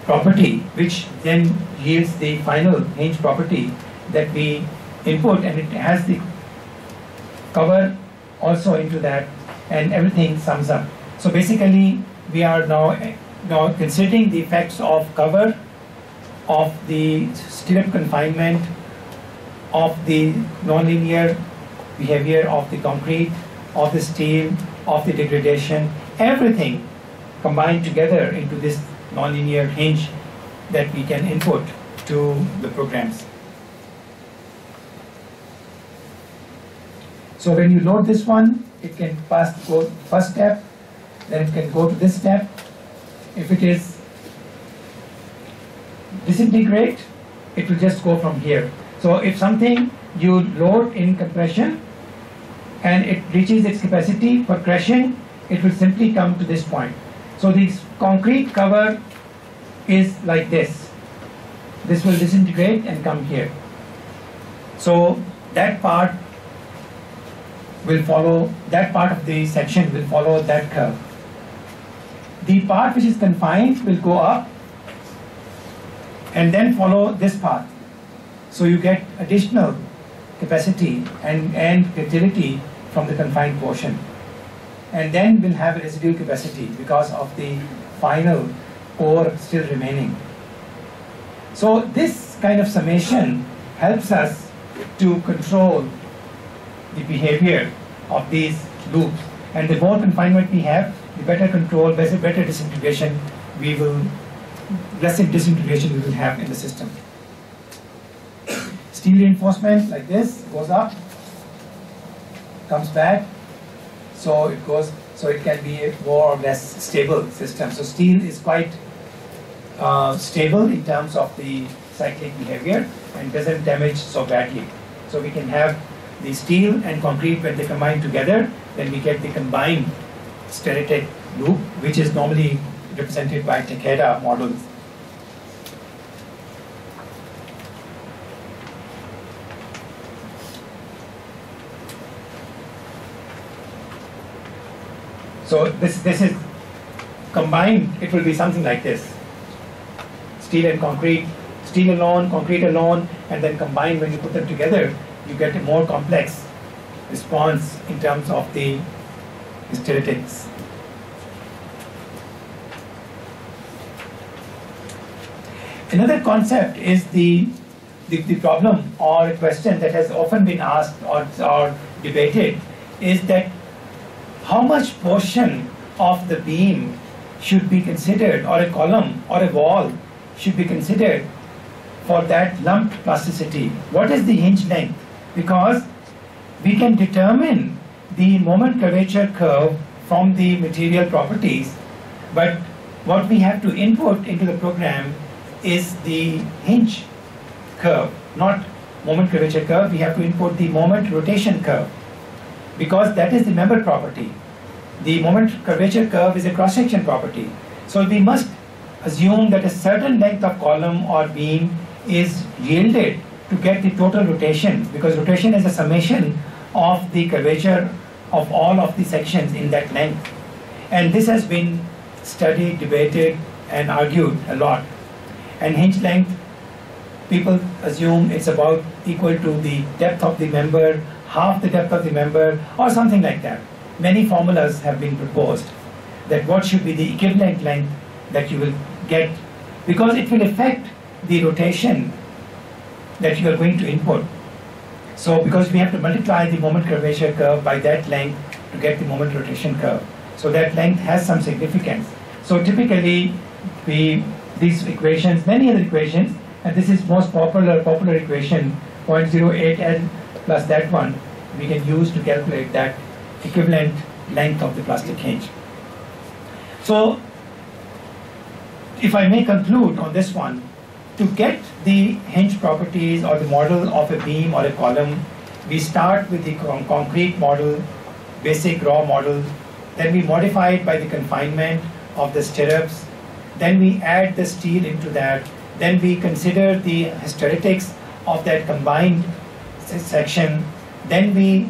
property, which then yields the final hinge property that we input, and it has the cover also into that, and everything sums up. So basically, we are now considering the effects of cover, of the stirrup confinement, of the nonlinear behavior of the concrete, of the steel, of the degradation, everything combined together into this nonlinear hinge that we can input to the programs. So when you load this one, it can go first step, then it can go to this step. If it is disintegrate, it will just go from here. So if something you load in compression and it reaches its capacity for crushing, it will simply come to this point. So this concrete cover is like this. This will disintegrate and come here. So that part will follow, that part of the section will follow that curve. The part which is confined will go up and then follow this path. So you get additional capacity and ductility from the confined portion. And then we'll have a residual capacity because of the final core still remaining. So this kind of summation helps us to control the behavior of these loops. And the more confinement we have, the better control, better disintegration we will, less disintegration we will have in the system. Steel reinforcement like this goes up, comes back, so it goes, so it can be a more or less stable system. So steel is quite stable in terms of the cyclic behavior and doesn't damage so badly. So we can have the steel and concrete, when they combine together, then we get the combined steritic loop, which is normally represented by Takeda models. So this is combined, it will be something like this. Steel and concrete, steel alone, concrete alone, and then combined, when you put them together, you get a more complex response in terms of the hysteretics. Another concept is the problem or a question that has often been asked or debated is that how much portion of the beam should be considered, or a column or a wall should be considered for that lumped plasticity. What is the hinge length? Because we can determine the moment curvature curve from the material properties, but what we have to input into the program is the hinge curve, not moment curvature curve. We have to input the moment rotation curve, because that is the member property. The moment curvature curve is a cross-section property. So we must assume that a certain length of column or beam is yielded to get the total rotation, because rotation is a summation of the curvature of all of the sections in that length. And this has been studied, debated, and argued a lot. And hinge length, people assume it's about equal to the depth of the member, half the depth of the member, or something like that. Many formulas have been proposed that what should be the equivalent length that you will get, because it will affect the rotation that you are going to input. So because we have to multiply the moment curvature curve by that length to get the moment rotation curve. So that length has some significance. So typically these equations, many other equations, and this is most popular equation, 0.08L plus that one, we can use to calculate that equivalent length of the plastic hinge. So if I may conclude on this one, to get the hinge properties or the model of a beam or a column, we start with the concrete model, basic raw model, then we modify it by the confinement of the stirrups, then we add the steel into that, then we consider the hysteretics of that combined section, then we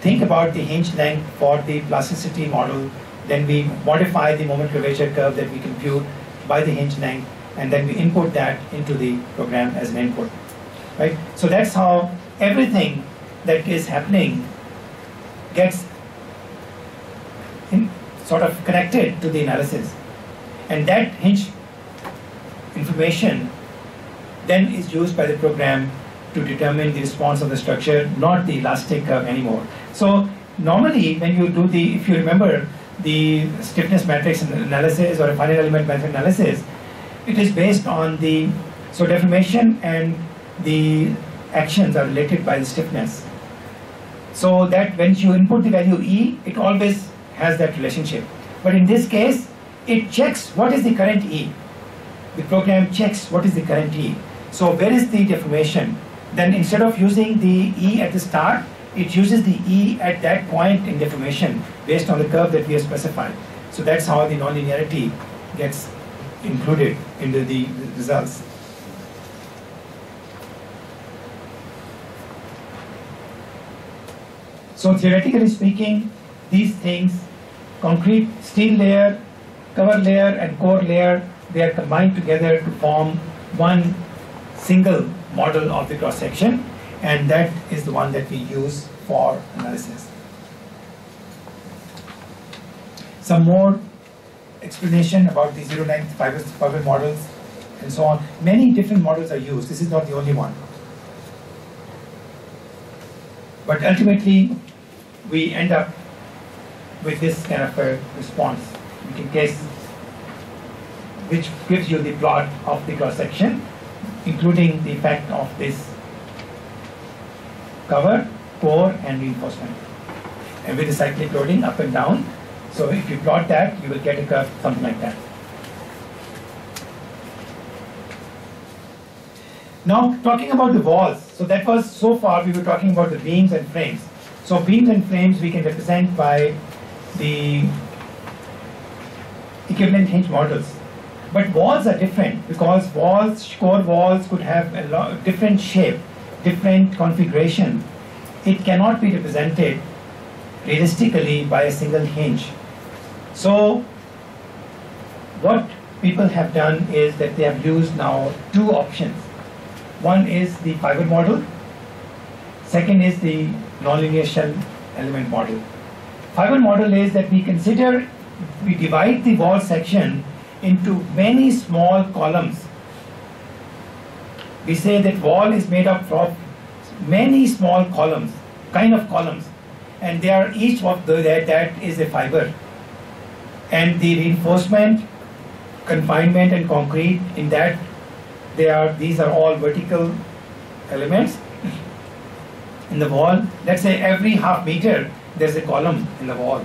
think about the hinge length for the plasticity model, then we modify the moment curvature curve that we compute, by the hinge length, and then we input that into the program as an input, right? So that's how everything that is happening gets sort of connected to the analysis, and that hinge information then is used by the program to determine the response of the structure, not the elastic curve anymore. So normally when you do the, if you remember the stiffness matrix analysis or a finite element method analysis, it is based on the, so deformation and the actions are related by the stiffness. So that when you input the value E, it always has that relationship. But in this case, it checks what is the current E. The program checks what is the current E. So where is the deformation? Then instead of using the E at the start, it uses the E at that point in deformation based on the curve that we have specified. So that's how the nonlinearity gets included into the results. So theoretically speaking, these things, concrete steel layer, cover layer and core layer, they are combined together to form one single model of the cross section, and that is the one that we use for analysis. Some more explanation about the zero length fiber models and so on. Many different models are used. This is not the only one. But ultimately, we end up with this kind of a response, in case, which gives you the plot of the cross section, including the effect of this cover, core, and reinforcement, and with the cyclic loading up and down. So if you plot that, you will get a curve something like that. Now talking about the walls, so that was, so far we were talking about the beams and frames. So beams and frames we can represent by the equivalent hinge models. But walls are different, because walls, core walls could have a lot different shape, different configuration. It cannot be represented realistically by a single hinge. So what people have done is that they have used now two options. One is the fiber model, second is the nonlinear shell element model. Fiber model is that we divide the wall section into many small columns. We say that wall is made up of many small columns, and they are, each of that is a fiber. And the reinforcement, confinement, and concrete, in that these are all vertical elements in the wall. Let's say every half meter there's a column in the wall,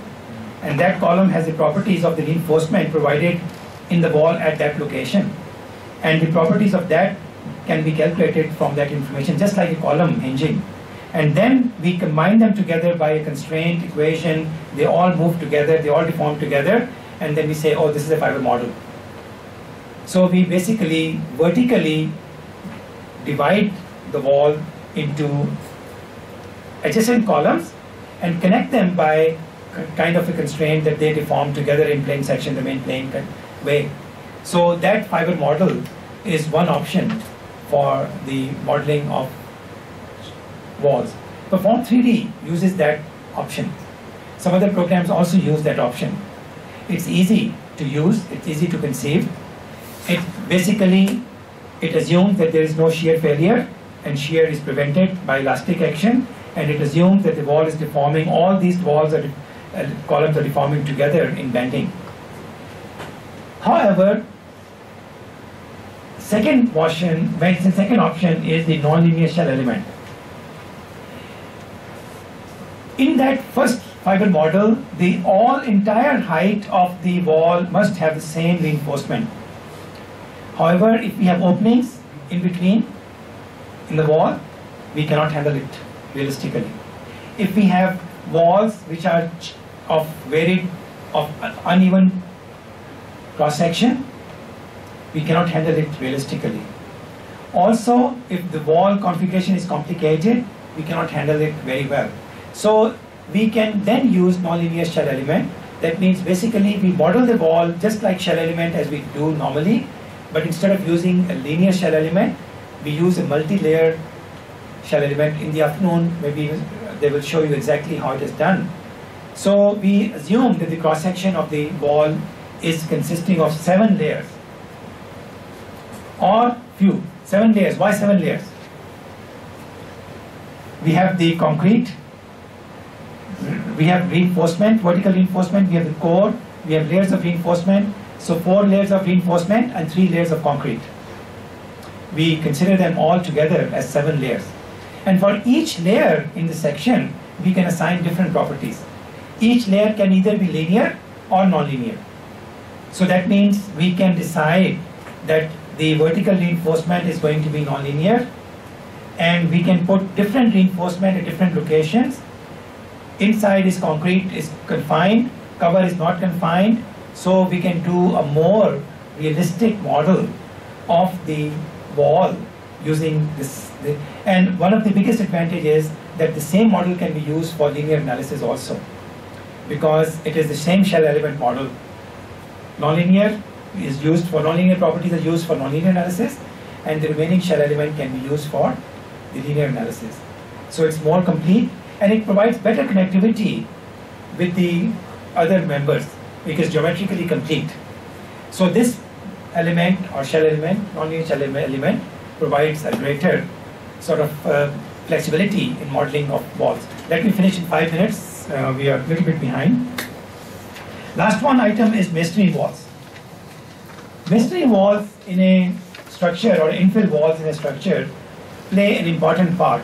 and that column has the properties of the reinforcement provided in the wall at that location, and the properties of that can be calculated from that information, just like a column hinging. And then we combine them together by a constraint equation. They all move together, they all deform together, and then we say, oh, this is a fiber model. So we basically vertically divide the wall into adjacent columns and connect them by kind of a constraint that they deform together in plane section, remain plane way. So that fiber model is one option for the modeling of walls. Perform 3D uses that option. Some other programs also use that option. It's easy to use, it's easy to conceive. It assumes that there is no shear failure, and shear is prevented by elastic action, and it assumes that the wall is deforming, all these walls are columns are deforming together in bending. However, second option is the nonlinear shell element. In that first fiber model, the entire height of the wall must have the same reinforcement. However, if we have openings in between in the wall, we cannot handle it realistically. If we have walls which are of uneven cross section, we cannot handle it realistically. Also, if the wall configuration is complicated, we cannot handle it very well. So we can then use nonlinear shell element That means basically we model the wall just like shell element as we do normally, but instead of using a linear shell element, we use a multi-layered shell element. In the afternoon, maybe they will show you exactly how it is done. So we assume that the cross-section of the wall is consisting of 7 layers, or few, 7 layers. Why 7 layers? We have the concrete, we have reinforcement, vertical reinforcement, we have the core, we have layers of reinforcement. So 4 layers of reinforcement and 3 layers of concrete. We consider them all together as 7 layers. And for each layer in the section, we can assign different properties. Each layer can either be linear or non-linear. So that means we can decide that the vertical reinforcement is going to be non-linear, and we can put different reinforcement at different locations. Inside is concrete is confined, cover is not confined, so we can do a more realistic model of the wall using this. And one of the biggest advantages is that the same model can be used for linear analysis also, because it is the same shell element model. Nonlinear is used for nonlinear properties are used for nonlinear analysis, and the remaining shell element can be used for the linear analysis. So it's more complete, and it provides better connectivity with the other members because geometrically complete. So this element or shell element, nonlinear shell element, provides a greater sort of flexibility in modeling of walls. Let me finish in 5 minutes. We are a little bit behind. Last one item is masonry walls. Masonry walls in a structure, or infill walls in a structure, play an important part.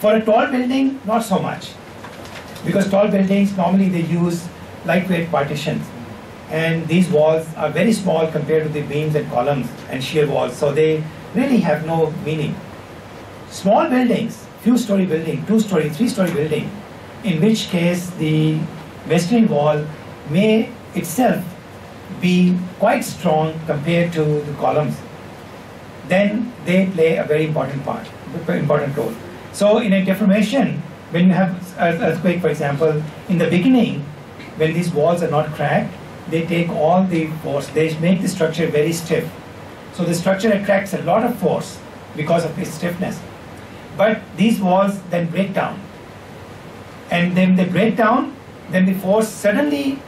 For a tall building, not so much, because tall buildings normally they use lightweight partitions, and these walls are very small compared to the beams and columns and shear walls, so they really have no meaning. Small buildings, few-story building, 2-story, 3-story building, in which case the masonry wall may itself be quite strong compared to the columns, then they play a very important part, important role. So in a deformation, when you have an earthquake, for example, in the beginning, when these walls are not cracked, they take all the force, they make the structure very stiff. So the structure attracts a lot of force because of its stiffness. But these walls then break down. And then they break down, then the force suddenly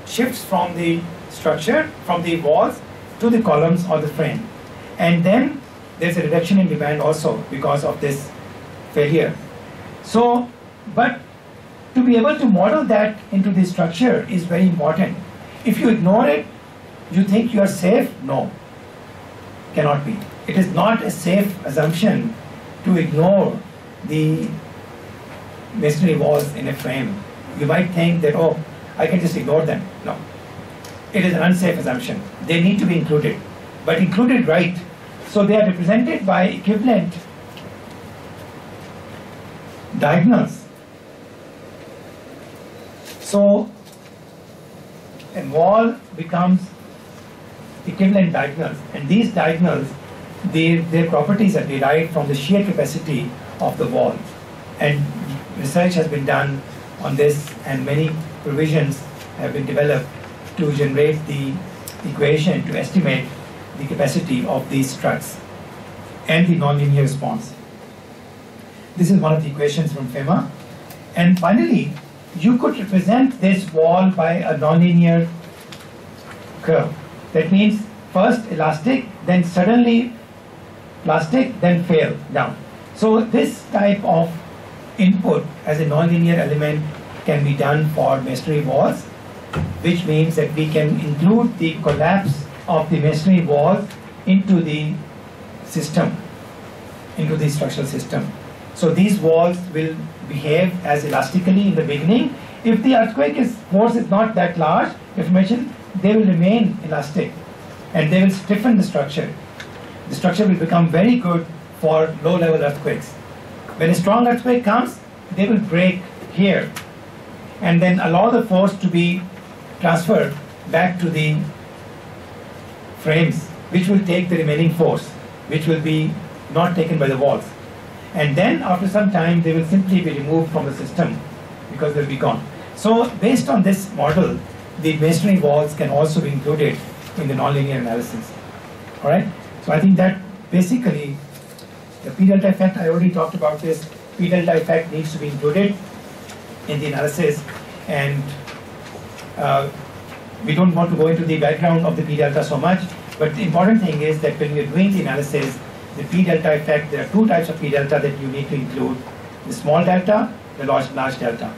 shifts from the structure, from the walls to the columns or the frame. And then there's a reduction in demand also because of this failure. So, but to be able to model that into the structure is very important. If you ignore it, you think you are safe? No, cannot be. It is not a safe assumption to ignore the masonry walls in a frame. You might think that, oh, I can just ignore them. No, it is an unsafe assumption. They need to be included, but included right. So they are represented by equivalent diagonals. So a wall becomes equivalent diagonals, and these diagonals, their properties are derived from the shear capacity of the wall. And research has been done on this, and many provisions have been developed to generate the equation to estimate the capacity of these struts and the nonlinear response. This is one of the equations from FEMA. And finally, you could represent this wall by a nonlinear curve. That means first elastic, then suddenly plastic, then fail down. So this type of input as a nonlinear element can be done for masonry walls, which means that we can include the collapse of the masonry wall into the system, into the structural system. So these walls will behave as elastically in the beginning. If the earthquake force is not that large, deformation, they will remain elastic and they will stiffen the structure. The structure will become very good for low-level earthquakes. When a strong earthquake comes, they will break here and then allow the force to be transferred back to the frames, which will take the remaining force, which will be not taken by the walls. And then after some time, they will simply be removed from the system because they'll be gone. So based on this model, the masonry walls can also be included in the nonlinear analysis. All right. So I think that basically the P delta effect, I already talked about this. P delta effect needs to be included in the analysis, and we don't want to go into the background of the P delta so much, but the important thing is that when you're doing the analysis, the P delta effect, there are two types of P delta that you need to include: the small delta, the large delta.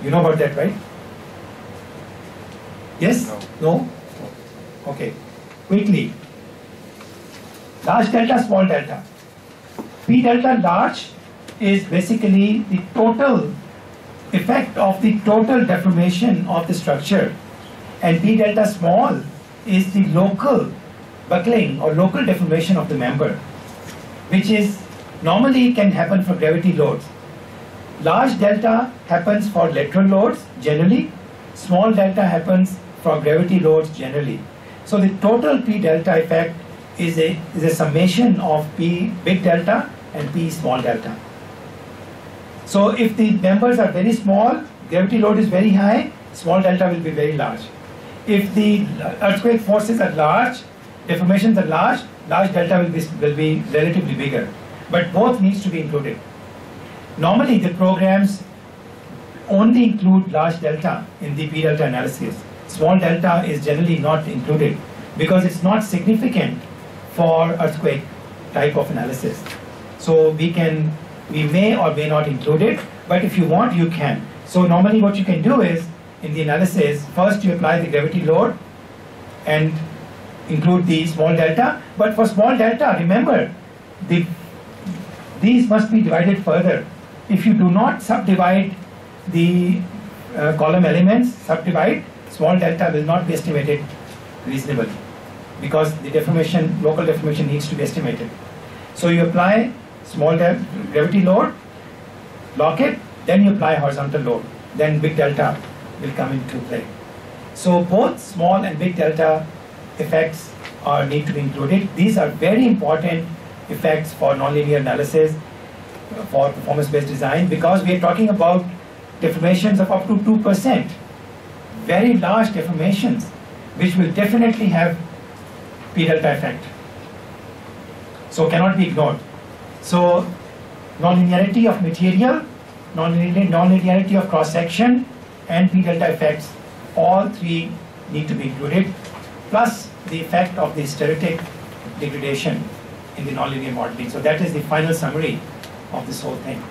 You know about that, right? Yes? No? Okay. Quickly. Large delta, small delta. P delta large is basically the total effect of the total deformation of the structure, and P delta small is the local buckling or local deformation of the member, which is normally can happen for gravity loads. Large delta happens for lateral loads generally, small delta happens for gravity loads generally. So the total P delta effect is a summation of P big delta and P small delta. So if the members are very small, gravity load is very high, small delta will be very large. If the earthquake forces are large, deformations are large delta will be relatively bigger. But both needs to be included. Normally the programs only include large delta in the P delta analysis. Small delta is generally not included because it's not significant for earthquake type of analysis. So we may or may not include it, but if you want, you can. So normally what you can do is, in the analysis, first you apply the gravity load and include the small delta. But for small delta, remember, these must be divided further. If you do not subdivide the column elements, small delta will not be estimated reasonably, because the deformation, local deformation needs to be estimated. So you apply small gravity load, lock it, then you apply horizontal load, then big delta will come into play. So both small and big delta effects need to be included. These are very important effects for nonlinear analysis, for performance-based design, because we are talking about deformations of up to 2%, very large deformations, which will definitely have P delta effect. So cannot be ignored. So nonlinearity of material, nonlinearity of cross-section, and P delta effects, all three need to be included, plus the effect of the hysteretic degradation in the nonlinear modeling. So that is the final summary of this whole thing.